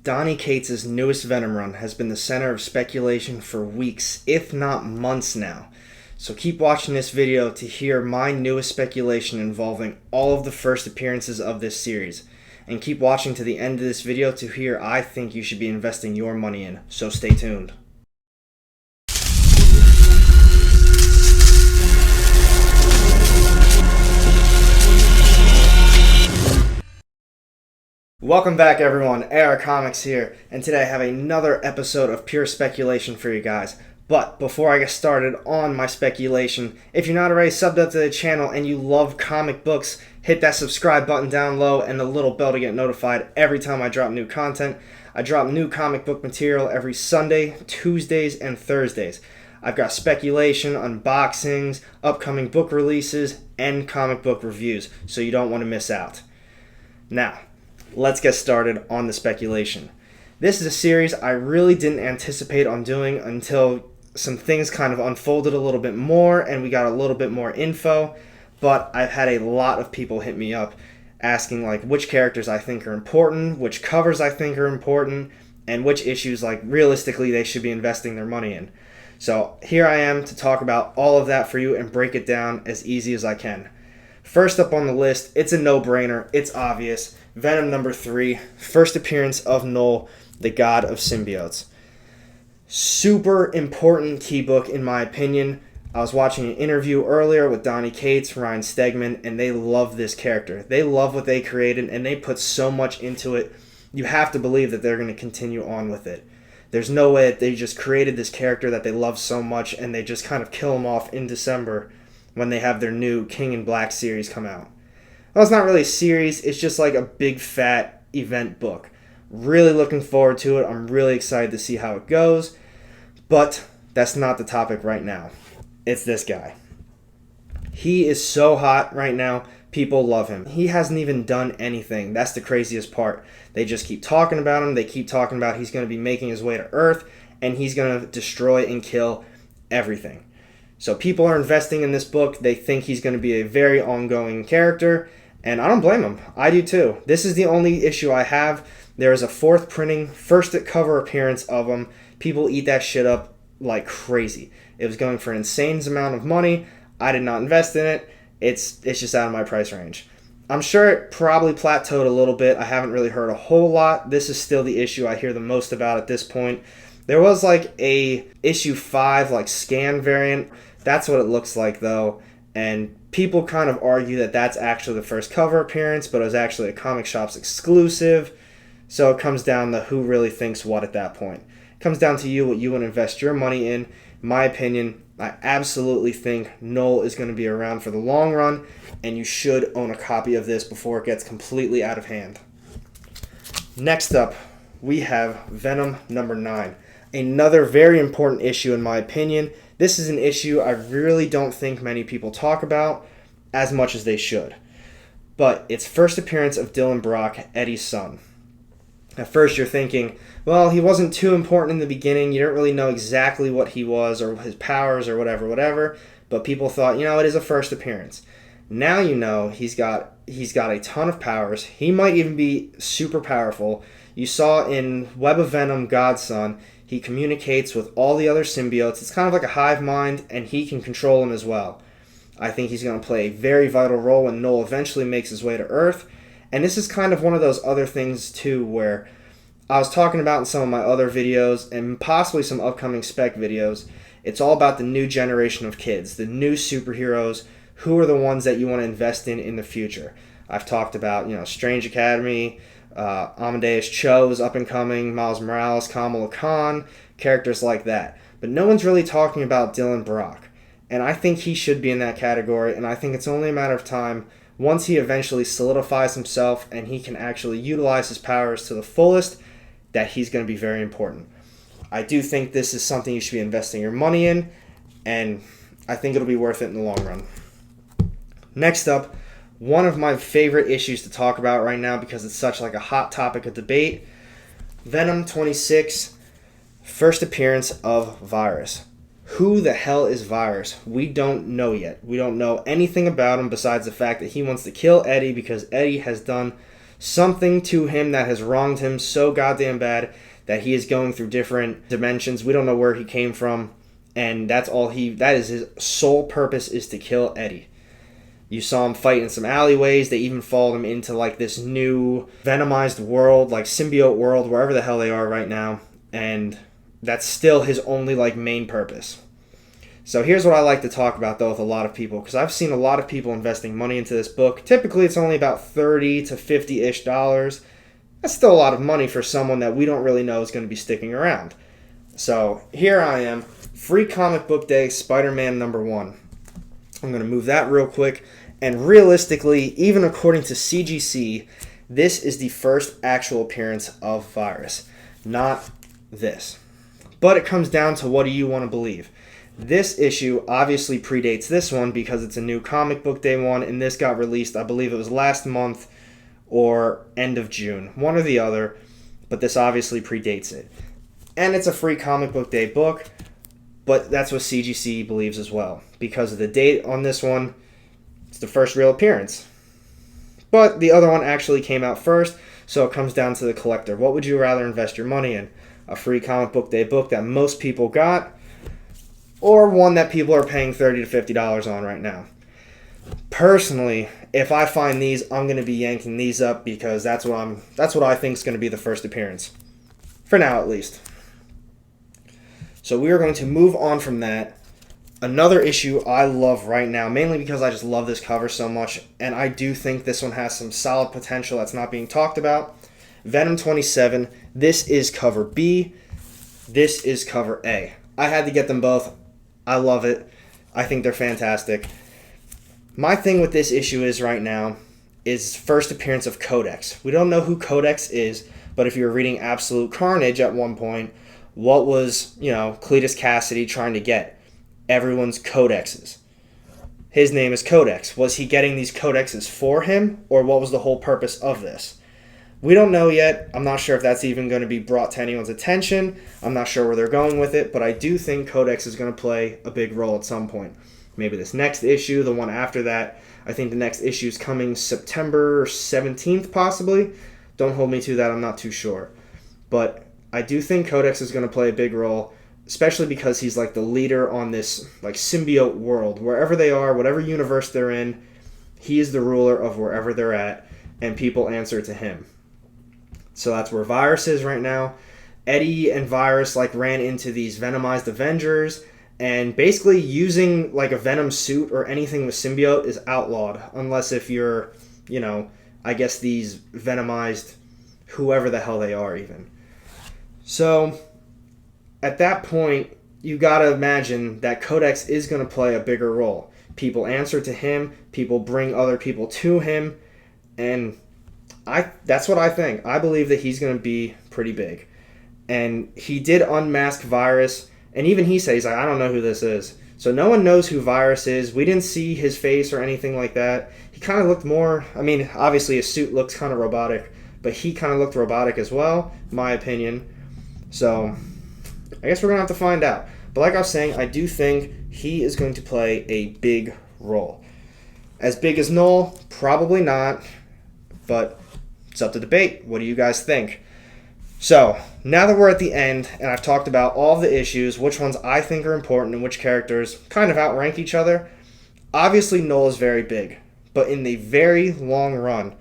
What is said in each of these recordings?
Donny Cates' newest Venom run has been the center of speculation for weeks, if not months now. So keep watching this video to hear my newest speculation involving all of the first appearances of this series. And keep watching to the end of this video to hear I think you should be investing your money in, so stay tuned. Welcome back everyone, AR Comics here, and today I have another episode of pure speculation for you guys. But before I get started on my speculation, if you're not already subbed up to the channel and you love comic books, hit that subscribe button down low and the little bell to get notified every time I drop new content. I drop new comic book material every Sunday, Tuesdays, and Thursdays. I've got speculation, unboxings, upcoming book releases, and comic book reviews, so you don't want to miss out. Now, let's get started on the speculation. This is a series I really didn't anticipate on doing until some things kind of unfolded a little bit more and we got a little bit more info, but I've had a lot of people hit me up asking like which characters I think are important, which covers I think are important, and which issues like realistically they should be investing their money in. So here I am to talk about all of that for you and break it down as easy as I can. First up on the list, it's a no-brainer, it's obvious. Venom number 3, first appearance of Null, the God of Symbiotes. Super important key book in my opinion. I was watching an interview earlier with Donny Cates, Ryan Stegman, and they love this character. They love what they created and they put so much into it. You have to believe that they're going to continue on with it. There's no way that they just created this character that they love so much and they just kind of kill him off in December when they have their new King in Black series come out. Well, it's not really a series, it's just like a big fat event book. Really looking forward to it. I'm really excited to see how it goes. But that's not the topic right now. It's this guy. He is so hot right now. People love him. He hasn't even done anything. That's the craziest part. They just keep talking about him. They keep talking about he's going to be making his way to Earth and he's going to destroy and kill everything. So people are investing in this book. They think he's going to be a very ongoing character. And I don't blame him. I do too. This is the only issue I have. There is a 4th printing, first at cover appearance of him. People eat that shit up like crazy. It was going for an insane amount of money. I did not invest in it. It's just out of my price range. I'm sure it probably plateaued a little bit. I haven't really heard a whole lot. This is still the issue I hear the most about at this point. There was like a issue 5 like scan variant. That's what it looks like though. And people kind of argue that that's actually the first cover appearance, but it was actually a comic shop's exclusive. So it comes down to who really thinks what at that point. It comes down to you, what you want to invest your money in. In my opinion, I absolutely think Null is going to be around for the long run, and you should own a copy of this before it gets completely out of hand. Next up, we have Venom number 9. Another very important issue in my opinion. This is an issue I really don't think many people talk about as much as they should. But it's first appearance of Dylan Brock, Eddie's son. At first you're thinking, well, he wasn't too important in the beginning. You don't really know exactly what he was or his powers or whatever. But people thought, it is a first appearance. Now you know he's got a ton of powers. He might even be super powerful. You saw in Web of Venom, Godson, he communicates with all the other symbiotes. It's kind of like a hive mind, and he can control them as well. I think he's going to play a very vital role when Null eventually makes his way to Earth. And this is kind of one of those other things, too, where I was talking about in some of my other videos, and possibly some upcoming spec videos. It's all about the new generation of kids, the new superheroes, who are the ones that you want to invest in the future. I've talked about, Strange Academy, Amadeus Cho is up and coming, Miles Morales, Kamala Khan, characters like that. But no one's really talking about Dylan Brock. And I think he should be in that category, and I think it's only a matter of time once he eventually solidifies himself and he can actually utilize his powers to the fullest that he's going to be very important. I do think this is something you should be investing your money in, and I think it'll be worth it in the long run. Next up, one of my favorite issues to talk about right now because it's such like a hot topic of debate. Venom 26, first appearance of Virus. Who the hell is Virus? We don't know yet. We don't know anything about him besides the fact that he wants to kill Eddie because Eddie has done something to him that has wronged him so goddamn bad that he is going through different dimensions. We don't know where he came from, and that is his sole purpose, is to kill Eddie. You saw him fight in some alleyways. They even followed him into like this new venomized world, like symbiote world, wherever the hell they are right now, and that's still his only like main purpose. So here's what I like to talk about though with a lot of people, because I've seen a lot of people investing money into this book. Typically it's only about $30 to $50-ish. That's still a lot of money for someone that we don't really know is going to be sticking around. So here I am, Free Comic Book Day, Spider-Man #1. I'm going to move that real quick. And realistically, even according to CGC, this is the first actual appearance of Virus, not this. But it comes down to, what do you want to believe? This issue obviously predates this one because it's a new Comic Book Day one, and this got released, I believe it was last month or end of June, one or the other, but this obviously predates it. And it's a Free Comic Book Day book, but that's what CGC believes as well. Because of the date on this one, it's the first real appearance. But the other one actually came out first, so it comes down to the collector. What would you rather invest your money in? A Free Comic Book Day book that most people got, or one that people are paying $30 to $50 on right now? Personally, if I find these, I'm going to be yanking these up because that's what I think is going to be the first appearance. For now, at least. So we are going to move on from that. Another issue I love right now, mainly because I just love this cover so much, and I do think this one has some solid potential that's not being talked about. Venom 27. This is cover B. This is cover A. I had to get them both. I love it. I think they're fantastic. My thing with this issue is right now is first appearance of Codex. We don't know who Codex is, but if you were reading Absolute Carnage at one point, what was, Cletus Cassidy trying to get? Everyone's codexes. His name is Codex. Was he getting these codexes for him, or what was the whole purpose of this? We don't know yet. I'm not sure if that's even going to be brought to anyone's attention. I'm not sure where they're going with it, but I do think Codex is going to play a big role at some point. Maybe this next issue, the one after that. I think the next issue is coming September 17th, possibly. Don't hold me to that. I'm not too sure. But I do think Codex is going to play a big role, especially because he's like the leader on this like symbiote world. Wherever they are, whatever universe they're in, he is the ruler of wherever they're at, and people answer to him. So that's where Virus is right now. Eddie and Virus ran into these venomized Avengers, and basically using like a Venom suit or anything with symbiote is outlawed, unless if you're, I guess these venomized whoever the hell they are even. So at that point, you gotta imagine that Codex is gonna play a bigger role. People answer to him, people bring other people to him, and that's what I think. I believe that he's gonna be pretty big. And he did unmask Virus, and even he says, I don't know who this is. So no one knows who Virus is. We didn't see his face or anything like that. He kind of looked more, obviously his suit looks kind of robotic, but he kind of looked robotic as well, in my opinion. So I guess we're going to have to find out. But like I was saying, I do think he is going to play a big role. As big as Null? Probably not. But it's up to debate. What do you guys think? So, now that we're at the end, and I've talked about all of the issues, which ones I think are important and which characters kind of outrank each other, obviously Null is very big. But in the very long run,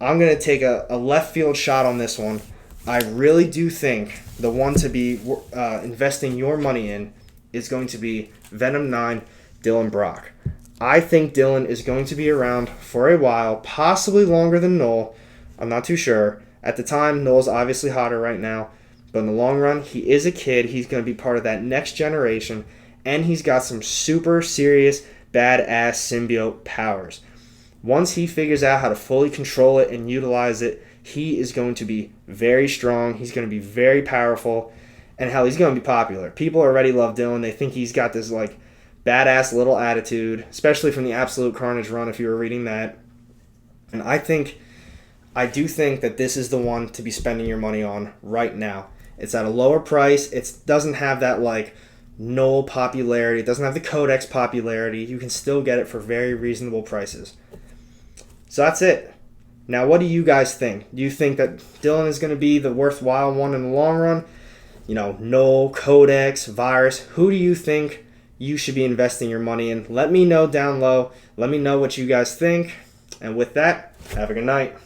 I'm going to take a left field shot on this one. I really do think the one to be investing your money in is going to be Venom 9, Dylan Brock. I think Dylan is going to be around for a while, possibly longer than Null. I'm not too sure. At the time, Null's obviously hotter right now, but in the long run, he is a kid. He's going to be part of that next generation, and he's got some super serious, badass symbiote powers. Once he figures out how to fully control it and utilize it, he is going to be very strong. He's going to be very powerful, and hell, he's going to be popular. People already love Dylan. They think he's got this badass little attitude, especially from the Absolute Carnage run if you were reading that. And I do think that this is the one to be spending your money on right now. It's at a lower price. It doesn't have that Null popularity. It doesn't have the Codex popularity. You can still get it for very reasonable prices. So that's it. Now, what do you guys think? Do you think that Dylan is going to be the worthwhile one in the long run? Null, Codex, Virus. Who do you think you should be investing your money in? Let me know down low. Let me know what you guys think. And with that, have a good night.